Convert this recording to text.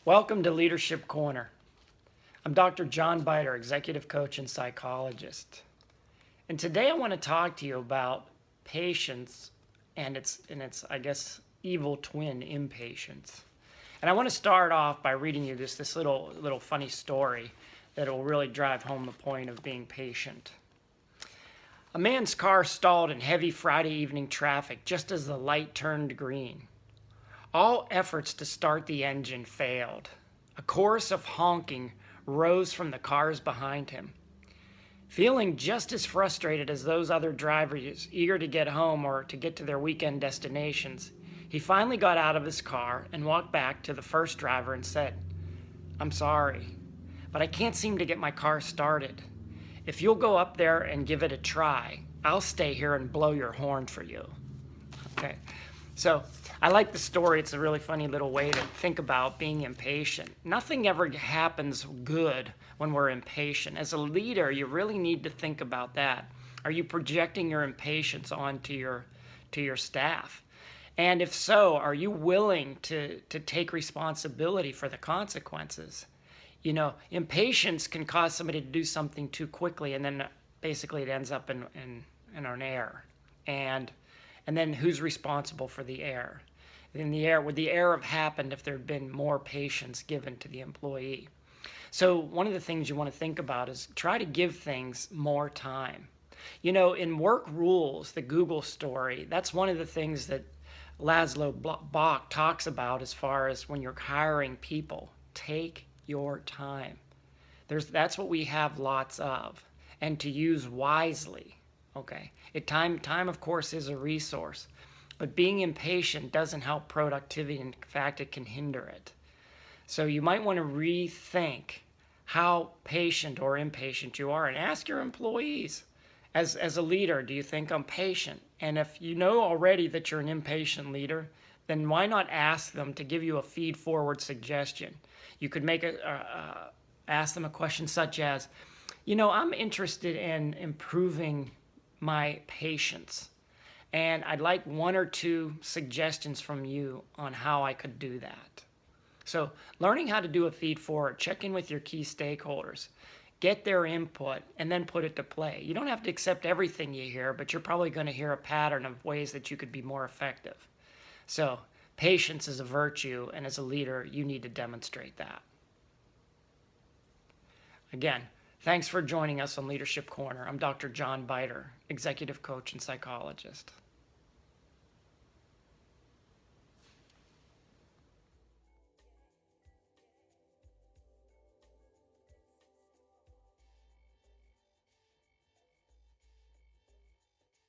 Welcome to Leadership Corner. I'm Dr. John Beiter, Executive Coach and Psychologist. And today I want to talk to you about patience and its I guess, evil twin, impatience. And I want to start off by reading you this little funny story that will really drive home the point of being patient. A man's car stalled in heavy Friday evening traffic just as the light turned green. All efforts to start the engine failed. A chorus of honking rose from the cars behind him. Feeling just as frustrated as those other drivers eager to get home or to get to their weekend destinations, he finally got out of his car and walked back to the first driver and said, "I'm sorry, but I can't seem to get my car started. If you'll go up there and give it a try, I'll stay here and blow your horn for you." Okay, so I like the story. It's a really funny little way to think about being impatient. Nothing ever happens good when we're impatient. As a leader, you really need to think about that. Are you projecting your impatience onto your staff? And if so, are you willing to take responsibility for the consequences? You know, impatience can cause somebody to do something too quickly, and then basically it ends up in an error. And then who's responsible for the error? Would the error have happened if there had been more patience given to the employee? So one of the things you want to think about is try to give things more time. You know, in Work Rules, the Google story, that's one of the things that Laszlo Bock talks about as far as when you're hiring people. Take your time. That's what we have lots of, and to use wisely. Okay, time of course is a resource, but being impatient doesn't help productivity. In fact, it can hinder it. So you might want to rethink how patient or impatient you are, and ask your employees, as a leader, do you think I'm patient? And if you know already that you're an impatient leader, then why not ask them to give you a feed-forward suggestion? You could ask them a question such as, I'm interested in improving my patience, and I'd like one or two suggestions from you on how I could do that. So learning how to do a feed-forward, check in with your key stakeholders, get their input, and then put it to play. You don't have to accept everything you hear, but you're probably going to hear a pattern of ways that you could be more effective. So patience is a virtue, and as a leader, you need to demonstrate that. Again, thanks for joining us on Leadership Corner. I'm Dr. John Beiter, Executive Coach and Psychologist.